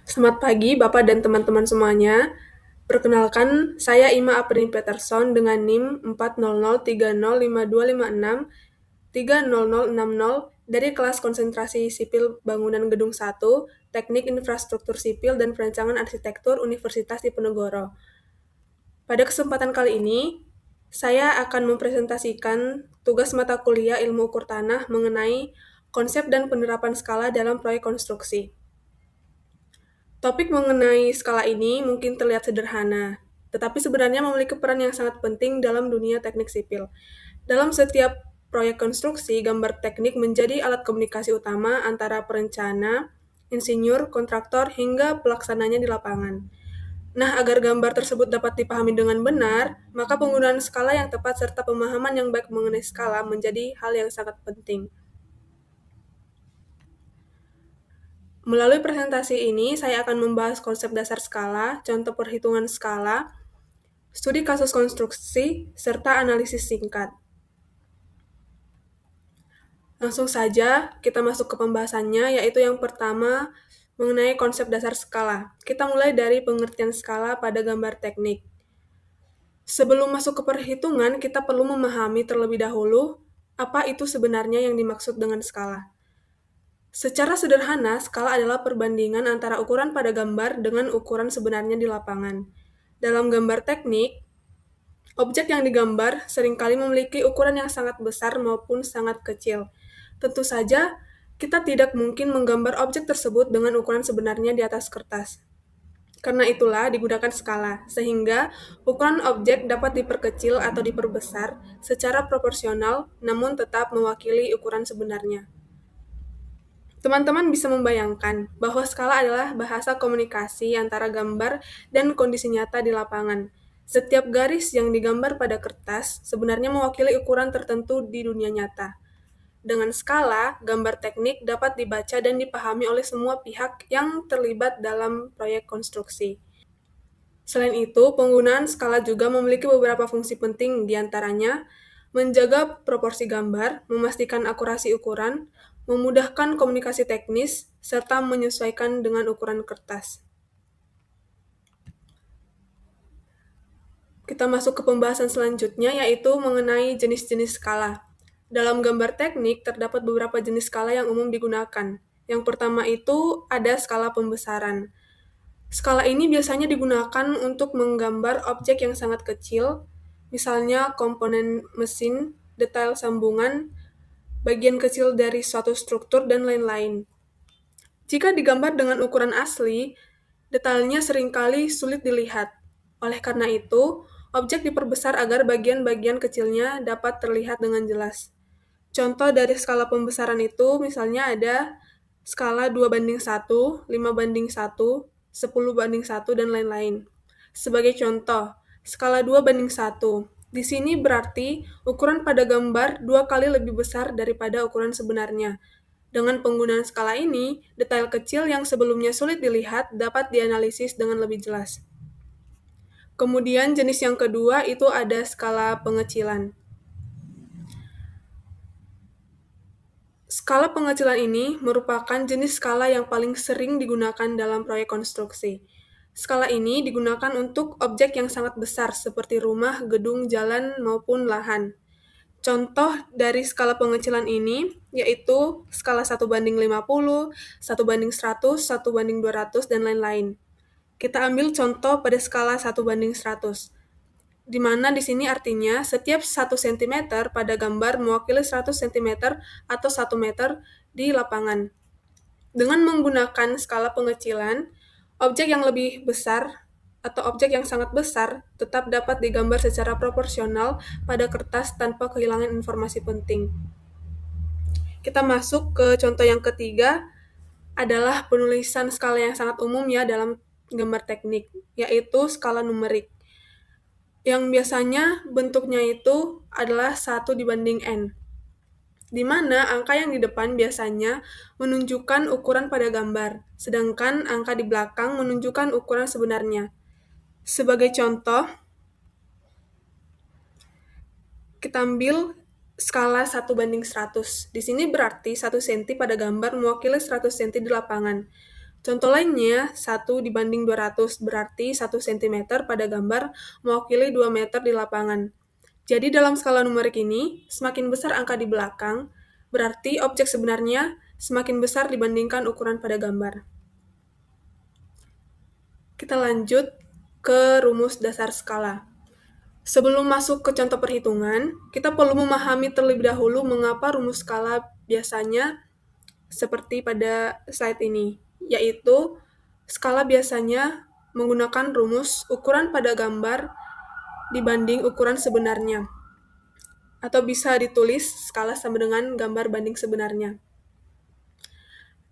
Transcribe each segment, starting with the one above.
Selamat pagi, Bapak dan teman-teman semuanya. Perkenalkan, saya Ima Aprini Peterson dengan NIM 400305256300060 dari kelas konsentrasi sipil bangunan gedung 1, Teknik Infrastruktur Sipil dan Perancangan Arsitektur Universitas Diponegoro. Pada kesempatan kali ini, saya akan mempresentasikan tugas mata kuliah Ilmu Ukur Tanah mengenai konsep dan penerapan skala dalam proyek konstruksi. Topik mengenai skala ini mungkin terlihat sederhana, tetapi sebenarnya memiliki peran yang sangat penting dalam dunia teknik sipil. Dalam setiap proyek konstruksi, gambar teknik menjadi alat komunikasi utama antara perencana, insinyur, kontraktor, hingga pelaksananya di lapangan. Nah, agar gambar tersebut dapat dipahami dengan benar, maka penggunaan skala yang tepat serta pemahaman yang baik mengenai skala menjadi hal yang sangat penting. Melalui presentasi ini, saya akan membahas konsep dasar skala, contoh perhitungan skala, studi kasus konstruksi, serta analisis singkat. Langsung saja kita masuk ke pembahasannya, yaitu yang pertama mengenai konsep dasar skala. Kita mulai dari pengertian skala pada gambar teknik. Sebelum masuk ke perhitungan, kita perlu memahami terlebih dahulu apa itu sebenarnya yang dimaksud dengan skala. Secara sederhana, skala adalah perbandingan antara ukuran pada gambar dengan ukuran sebenarnya di lapangan. Dalam gambar teknik, objek yang digambar seringkali memiliki ukuran yang sangat besar maupun sangat kecil. Tentu saja, kita tidak mungkin menggambar objek tersebut dengan ukuran sebenarnya di atas kertas. Karena itulah digunakan skala, sehingga ukuran objek dapat diperkecil atau diperbesar secara proporsional, namun tetap mewakili ukuran sebenarnya. Teman-teman bisa membayangkan bahwa skala adalah bahasa komunikasi antara gambar dan kondisi nyata di lapangan. Setiap garis yang digambar pada kertas sebenarnya mewakili ukuran tertentu di dunia nyata. Dengan skala, gambar teknik dapat dibaca dan dipahami oleh semua pihak yang terlibat dalam proyek konstruksi. Selain itu, penggunaan skala juga memiliki beberapa fungsi penting, diantaranya menjaga proporsi gambar, memastikan akurasi ukuran, memudahkan komunikasi teknis, serta menyesuaikan dengan ukuran kertas. Kita masuk ke pembahasan selanjutnya, yaitu mengenai jenis-jenis skala. Dalam gambar teknik, terdapat beberapa jenis skala yang umum digunakan. Yang pertama itu ada skala pembesaran. Skala ini biasanya digunakan untuk menggambar objek yang sangat kecil, misalnya komponen mesin, detail sambungan, bagian kecil dari suatu struktur, dan lain-lain. Jika digambar dengan ukuran asli, detailnya seringkali sulit dilihat. Oleh karena itu, objek diperbesar agar bagian-bagian kecilnya dapat terlihat dengan jelas. Contoh dari skala pembesaran itu misalnya ada skala 2:1, 5:1, 10:1, dan lain-lain. Sebagai contoh, skala 2:1. Di sini berarti ukuran pada gambar 2 kali lebih besar daripada ukuran sebenarnya. Dengan penggunaan skala ini, detail kecil yang sebelumnya sulit dilihat dapat dianalisis dengan lebih jelas. Kemudian jenis yang kedua itu ada skala pengecilan. Skala pengecilan ini merupakan jenis skala yang paling sering digunakan dalam proyek konstruksi. Skala ini digunakan untuk objek yang sangat besar seperti rumah, gedung, jalan, maupun lahan. Contoh dari skala pengecilan ini yaitu skala 1:50, 1:100, 1:200, dan lain-lain. Kita ambil contoh pada skala 1:100, di mana di sini artinya setiap 1 cm pada gambar mewakili 100 cm atau 1 meter di lapangan. Dengan menggunakan skala pengecilan, objek yang lebih besar atau objek yang sangat besar tetap dapat digambar secara proporsional pada kertas tanpa kehilangan informasi penting. Kita masuk ke contoh yang ketiga, adalah penulisan skala yang sangat umum ya dalam gambar teknik, yaitu skala numerik. Yang biasanya bentuknya itu adalah 1/n, di mana angka yang di depan biasanya menunjukkan ukuran pada gambar, sedangkan angka di belakang menunjukkan ukuran sebenarnya. Sebagai contoh, kita ambil skala 1:100. Di sini berarti 1 cm pada gambar mewakili 100 cm di lapangan. Contoh lainnya, 1:200 berarti 1 cm pada gambar mewakili 2 meter di lapangan. Jadi dalam skala numerik ini, semakin besar angka di belakang, berarti objek sebenarnya semakin besar dibandingkan ukuran pada gambar. Kita lanjut ke rumus dasar skala. Sebelum masuk ke contoh perhitungan, kita perlu memahami terlebih dahulu mengapa rumus skala biasanya seperti pada slide ini, yaitu skala biasanya menggunakan rumus ukuran pada gambar dibanding ukuran sebenarnya, atau bisa ditulis skala sama dengan gambar banding sebenarnya.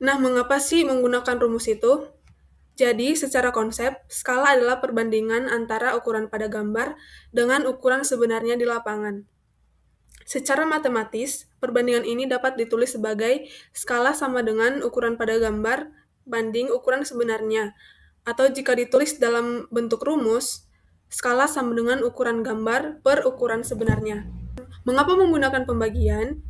Nah, mengapa sih menggunakan rumus itu? Jadi, secara konsep, skala adalah perbandingan antara ukuran pada gambar dengan ukuran sebenarnya di lapangan. Secara matematis, perbandingan ini dapat ditulis sebagai skala sama dengan ukuran pada gambar banding ukuran sebenarnya, atau jika ditulis dalam bentuk rumus, skala sama dengan ukuran gambar per ukuran sebenarnya. Mengapa menggunakan pembagian?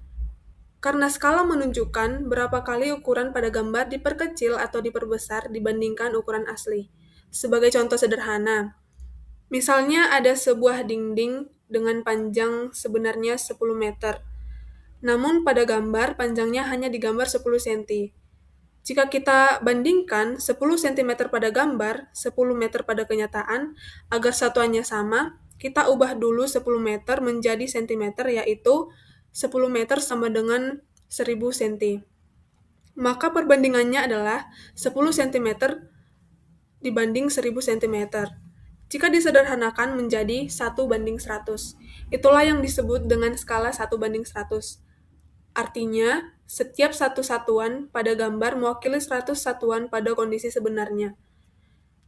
Karena skala menunjukkan berapa kali ukuran pada gambar diperkecil atau diperbesar dibandingkan ukuran asli. Sebagai contoh sederhana, misalnya ada sebuah dinding dengan panjang sebenarnya 10 meter, namun pada gambar panjangnya hanya digambar 10 cm. Jika kita bandingkan 10 cm pada gambar, 10 meter pada kenyataan, agar satuannya sama, kita ubah dulu 10 meter menjadi cm, yaitu 10 meter sama dengan 1000 cm. Maka perbandingannya adalah 10 cm dibanding 1000 cm. Jika disederhanakan menjadi 1:100. Itulah yang disebut dengan skala 1:100. Artinya, setiap satu satuan pada gambar mewakili 100 satuan pada kondisi sebenarnya.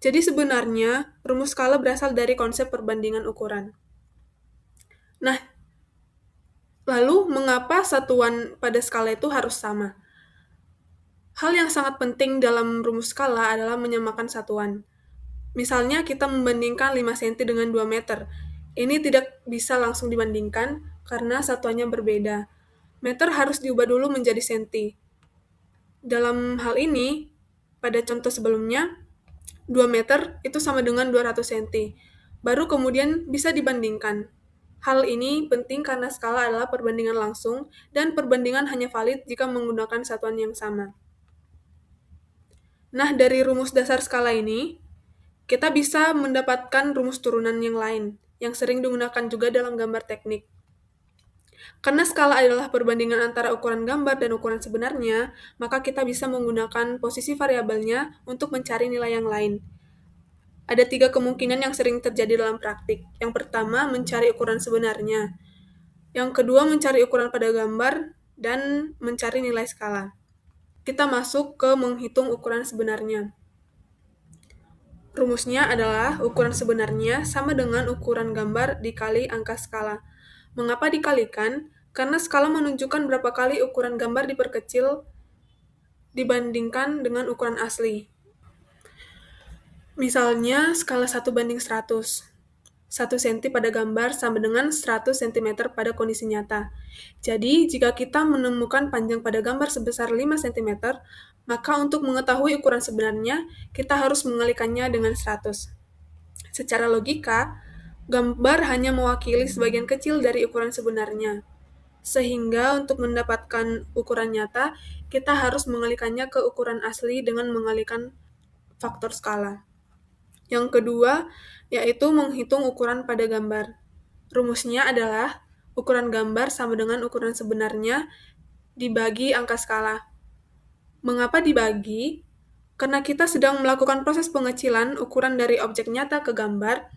Jadi sebenarnya, rumus skala berasal dari konsep perbandingan ukuran. Nah, lalu mengapa satuan pada skala itu harus sama? Hal yang sangat penting dalam rumus skala adalah menyamakan satuan. Misalnya kita membandingkan 5 cm dengan 2 meter. Ini tidak bisa langsung dibandingkan karena satuannya berbeda. Meter harus diubah dulu menjadi senti. Dalam hal ini, pada contoh sebelumnya, 2 meter itu sama dengan 200 cm. Baru kemudian bisa dibandingkan. Hal ini penting karena skala adalah perbandingan langsung, dan perbandingan hanya valid jika menggunakan satuan yang sama. Nah, dari rumus dasar skala ini, kita bisa mendapatkan rumus turunan yang lain, yang sering digunakan juga dalam gambar teknik. Karena skala adalah perbandingan antara ukuran gambar dan ukuran sebenarnya, maka kita bisa menggunakan posisi variabelnya untuk mencari nilai yang lain. Ada 3 kemungkinan yang sering terjadi dalam praktik. Yang pertama, mencari ukuran sebenarnya. Yang kedua, mencari ukuran pada gambar, dan mencari nilai skala. Kita masuk ke menghitung ukuran sebenarnya. Rumusnya adalah ukuran sebenarnya sama dengan ukuran gambar dikali angka skala. Mengapa dikalikan? Karena skala menunjukkan berapa kali ukuran gambar diperkecil dibandingkan dengan ukuran asli. Misalnya, skala 1:100. 1 cm pada gambar sama dengan 100 cm pada kondisi nyata. Jadi, jika kita menemukan panjang pada gambar sebesar 5 cm, maka untuk mengetahui ukuran sebenarnya, kita harus mengalikannya dengan 100. Secara logika, gambar hanya mewakili sebagian kecil dari ukuran sebenarnya. Sehingga untuk mendapatkan ukuran nyata, kita harus mengalikannya ke ukuran asli dengan mengalikan faktor skala. Yang kedua, yaitu menghitung ukuran pada gambar. Rumusnya adalah ukuran gambar sama dengan ukuran sebenarnya dibagi angka skala. Mengapa dibagi? Karena kita sedang melakukan proses pengecilan ukuran dari objek nyata ke gambar,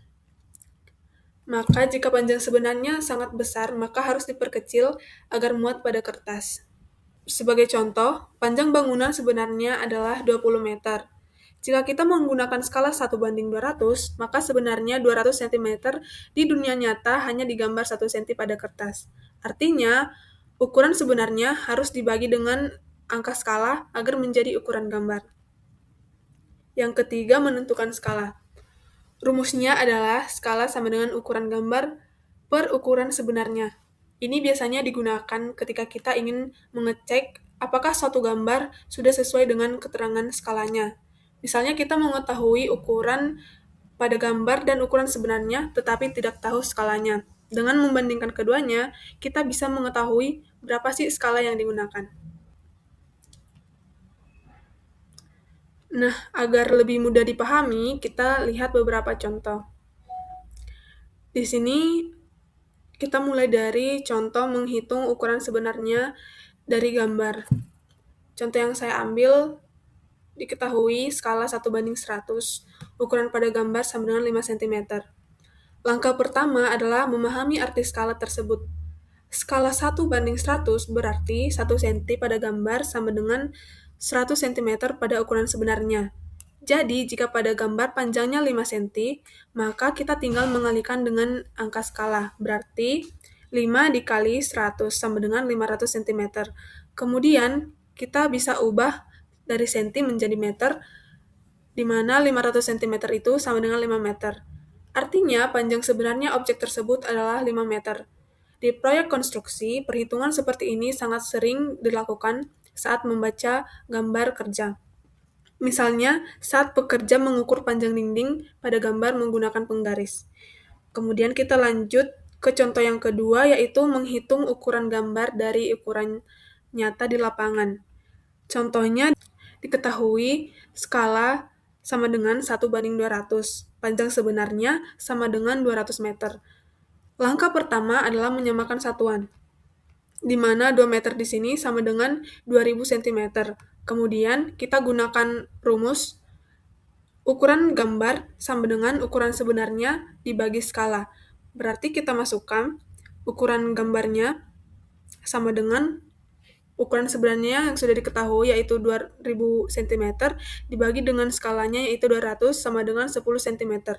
maka jika panjang sebenarnya sangat besar, maka harus diperkecil agar muat pada kertas. Sebagai contoh, panjang bangunan sebenarnya adalah 20 meter. Jika kita menggunakan skala 1:200, maka sebenarnya 200 cm di dunia nyata hanya digambar 1 cm pada kertas. Artinya, ukuran sebenarnya harus dibagi dengan angka skala agar menjadi ukuran gambar. Yang ketiga, menentukan skala. Rumusnya adalah skala sama dengan ukuran gambar per ukuran sebenarnya. Ini biasanya digunakan ketika kita ingin mengecek apakah suatu gambar sudah sesuai dengan keterangan skalanya. Misalnya kita mengetahui ukuran pada gambar dan ukuran sebenarnya, tetapi tidak tahu skalanya. Dengan membandingkan keduanya, kita bisa mengetahui berapa sih skala yang digunakan. Nah, agar lebih mudah dipahami, kita lihat beberapa contoh. Di sini kita mulai dari contoh menghitung ukuran sebenarnya dari gambar. Contoh yang saya ambil, diketahui skala 1:100, ukuran pada gambar sama dengan 5 cm. Langkah pertama adalah memahami arti skala tersebut. Skala 1:100 berarti 1 cm pada gambar sama dengan 100 cm pada ukuran sebenarnya. Jadi, jika pada gambar panjangnya 5 cm, maka kita tinggal mengalikan dengan angka skala. Berarti 5 dikali 100 sama dengan 500 cm. Kemudian, kita bisa ubah dari senti menjadi meter, di mana 500 cm itu sama dengan 5 meter. Artinya, panjang sebenarnya objek tersebut adalah 5 meter. Di proyek konstruksi, perhitungan seperti ini sangat sering dilakukan saat membaca gambar kerja. Misalnya, saat pekerja mengukur panjang dinding pada gambar menggunakan penggaris. Kemudian kita lanjut ke contoh yang kedua, yaitu menghitung ukuran gambar dari ukuran nyata di lapangan. Contohnya, diketahui skala sama dengan 1:200. Panjang sebenarnya sama dengan 200 meter. Langkah pertama adalah menyamakan satuan, di mana 2 meter di sini sama dengan 2000 cm. Kemudian, kita gunakan rumus ukuran gambar sama dengan ukuran sebenarnya dibagi skala. Berarti kita masukkan ukuran gambarnya sama dengan ukuran sebenarnya yang sudah diketahui yaitu 2000 cm dibagi dengan skalanya yaitu 200 sama dengan 10 cm.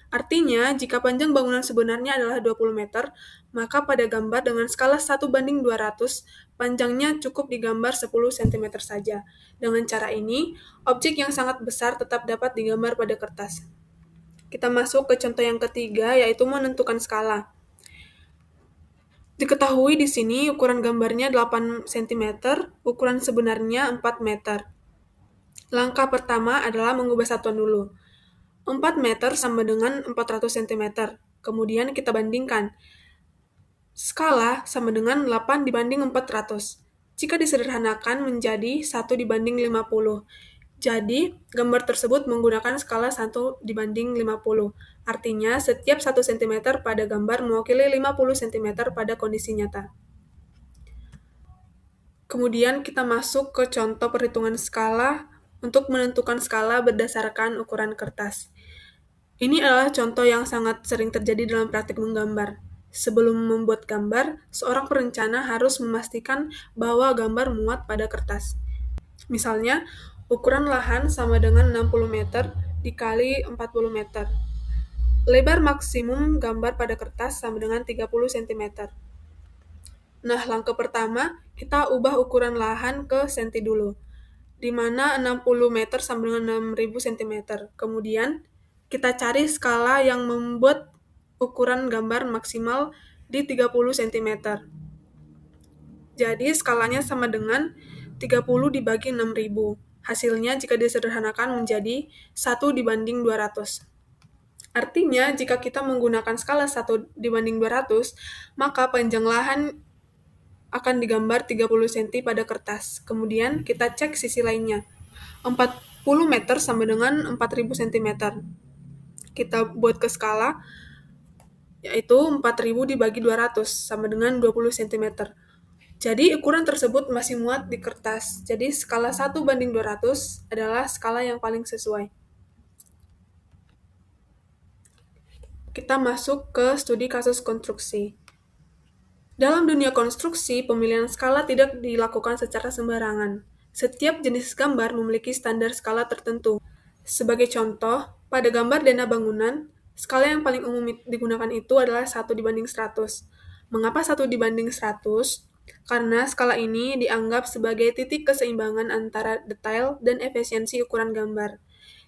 Artinya, jika panjang bangunan sebenarnya adalah 20 meter, maka pada gambar dengan skala 1:200, panjangnya cukup digambar 10 cm saja. Dengan cara ini, objek yang sangat besar tetap dapat digambar pada kertas. Kita masuk ke contoh yang ketiga, yaitu menentukan skala. Diketahui di sini ukuran gambarnya 8 cm, ukuran sebenarnya 4 meter. Langkah pertama adalah mengubah satuan dulu. 4 meter sama dengan 400 cm. Kemudian kita bandingkan. Skala sama dengan 8 dibanding 400. Jika disederhanakan menjadi 1:50. Jadi, gambar tersebut menggunakan skala 1:50. Artinya, setiap 1 cm pada gambar mewakili 50 cm pada kondisi nyata. Kemudian kita masuk ke contoh perhitungan skala untuk menentukan skala berdasarkan ukuran kertas. Ini adalah contoh yang sangat sering terjadi dalam praktik menggambar. Sebelum membuat gambar, seorang perencana harus memastikan bahwa gambar muat pada kertas. Misalnya, ukuran lahan sama dengan 60 meter dikali 40 meter. Lebar maksimum gambar pada kertas sama dengan 30 cm. Nah, langkah pertama, kita ubah ukuran lahan ke senti dulu, di mana 60 meter sama dengan 6000 cm. Kemudian, kita cari skala yang membuat ukuran gambar maksimal di 30 cm. Jadi, skalanya sama dengan 30 dibagi 6000. Hasilnya, jika disederhanakan menjadi 1:200. Artinya, jika kita menggunakan skala 1:200, maka panjang lahan akan digambar 30 cm pada kertas. Kemudian, kita cek sisi lainnya. 40 meter sama dengan 4000 cm. Kita buat ke skala, yaitu 4000 dibagi 200, sama dengan 20 cm. Jadi, ukuran tersebut masih muat di kertas. Jadi, skala 1:200 adalah skala yang paling sesuai. Kita masuk ke studi kasus konstruksi. Dalam dunia konstruksi, pemilihan skala tidak dilakukan secara sembarangan. Setiap jenis gambar memiliki standar skala tertentu. Sebagai contoh, pada gambar dana bangunan, skala yang paling umum digunakan itu adalah 1:100. Mengapa 1:100? Karena skala ini dianggap sebagai titik keseimbangan antara detail dan efisiensi ukuran gambar.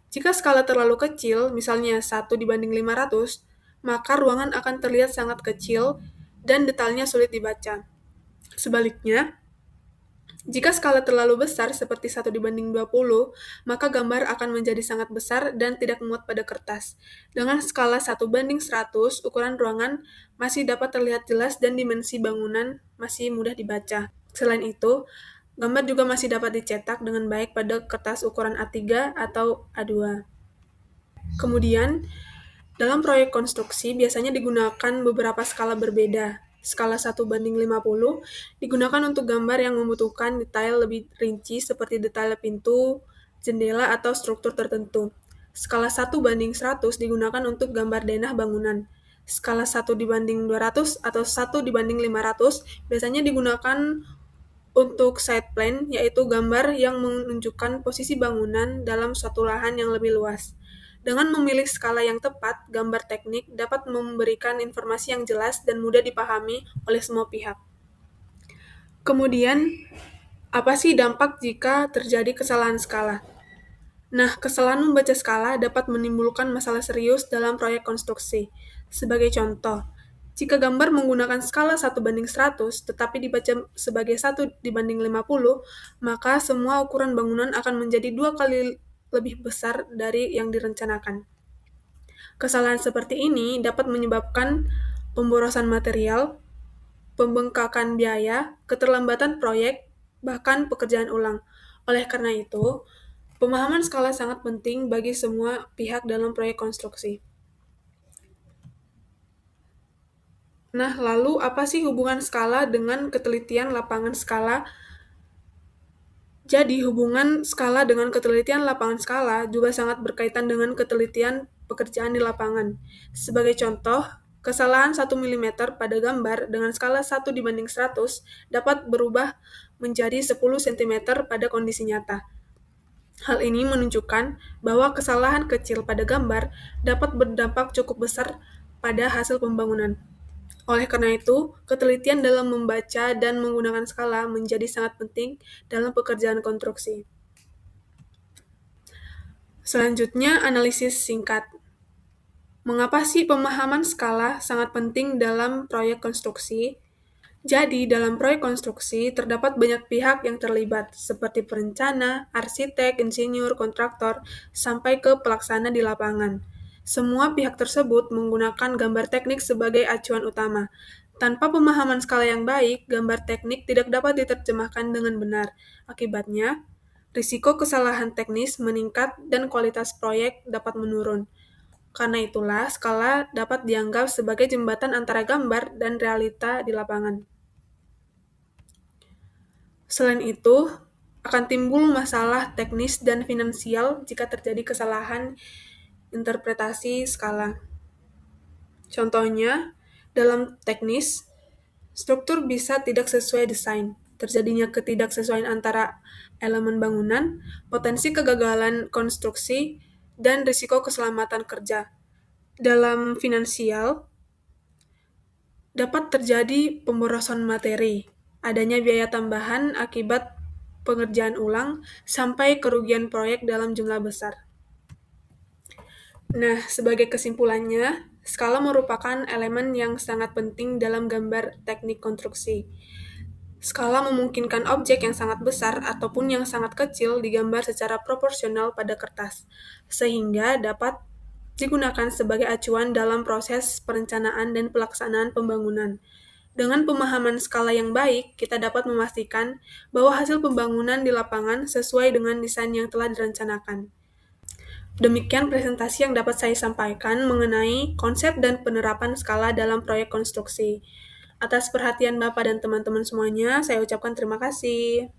Jika skala terlalu kecil, misalnya 1:500, maka ruangan akan terlihat sangat kecil dan detailnya sulit dibaca. Sebaliknya, Jika skala terlalu besar seperti 1:20, maka gambar akan menjadi sangat besar dan tidak muat pada kertas. Dengan skala 1:100, ukuran ruangan masih dapat terlihat jelas dan dimensi bangunan masih mudah dibaca. Selain itu, gambar juga masih dapat dicetak dengan baik pada kertas ukuran A3 atau A2. Kemudian, dalam proyek konstruksi biasanya digunakan beberapa skala berbeda. Skala 1:50 digunakan untuk gambar yang membutuhkan detail lebih rinci seperti detail pintu, jendela, atau struktur tertentu. Skala 1:100 digunakan untuk gambar denah bangunan. Skala 1:200 atau 1:500 biasanya digunakan untuk side plan, yaitu gambar yang menunjukkan posisi bangunan dalam suatu lahan yang lebih luas. Dengan memilih skala yang tepat, gambar teknik dapat memberikan informasi yang jelas dan mudah dipahami oleh semua pihak. Kemudian, apa sih dampak jika terjadi kesalahan skala? Nah, kesalahan membaca skala dapat menimbulkan masalah serius dalam proyek konstruksi. Sebagai contoh, jika gambar menggunakan skala 1:100 tetapi dibaca sebagai 1:50, maka semua ukuran bangunan akan menjadi 2 kali lebih besar dari yang direncanakan. Kesalahan seperti ini dapat menyebabkan pemborosan material, pembengkakan biaya, keterlambatan proyek, bahkan pekerjaan ulang. Oleh karena itu, pemahaman skala sangat penting bagi semua pihak dalam proyek konstruksi. Nah, lalu apa sih hubungan skala dengan ketelitian lapangan skala? Jadi, hubungan skala dengan ketelitian lapangan skala juga sangat berkaitan dengan ketelitian pekerjaan di lapangan. Sebagai contoh, kesalahan 1 mm pada gambar dengan skala 1:100 dapat berubah menjadi 10 cm pada kondisi nyata. Hal ini menunjukkan bahwa kesalahan kecil pada gambar dapat berdampak cukup besar pada hasil pembangunan. Oleh karena itu, ketelitian dalam membaca dan menggunakan skala menjadi sangat penting dalam pekerjaan konstruksi. Selanjutnya, analisis singkat. Mengapa sih pemahaman skala sangat penting dalam proyek konstruksi? Jadi, dalam proyek konstruksi, terdapat banyak pihak yang terlibat, seperti perencana, arsitek, insinyur, kontraktor, sampai ke pelaksana di lapangan. Semua pihak tersebut menggunakan gambar teknik sebagai acuan utama. Tanpa pemahaman skala yang baik, gambar teknik tidak dapat diterjemahkan dengan benar. Akibatnya, risiko kesalahan teknis meningkat dan kualitas proyek dapat menurun. Karena itulah, skala dapat dianggap sebagai jembatan antara gambar dan realita di lapangan. Selain itu, akan timbul masalah teknis dan finansial jika terjadi kesalahan interpretasi skala. Contohnya, dalam teknis, struktur bisa tidak sesuai desain, terjadinya ketidaksesuaian antara elemen bangunan, potensi kegagalan konstruksi, dan risiko keselamatan kerja. Dalam finansial, dapat terjadi pemborosan materi, adanya biaya tambahan akibat pengerjaan ulang, sampai kerugian proyek dalam jumlah besar. Nah, sebagai kesimpulannya, skala merupakan elemen yang sangat penting dalam gambar teknik konstruksi. Skala memungkinkan objek yang sangat besar ataupun yang sangat kecil digambar secara proporsional pada kertas, sehingga dapat digunakan sebagai acuan dalam proses perencanaan dan pelaksanaan pembangunan. Dengan pemahaman skala yang baik, kita dapat memastikan bahwa hasil pembangunan di lapangan sesuai dengan desain yang telah direncanakan. Demikian presentasi yang dapat saya sampaikan mengenai konsep dan penerapan skala dalam proyek konstruksi. Atas perhatian Bapak dan teman-teman semuanya, saya ucapkan terima kasih.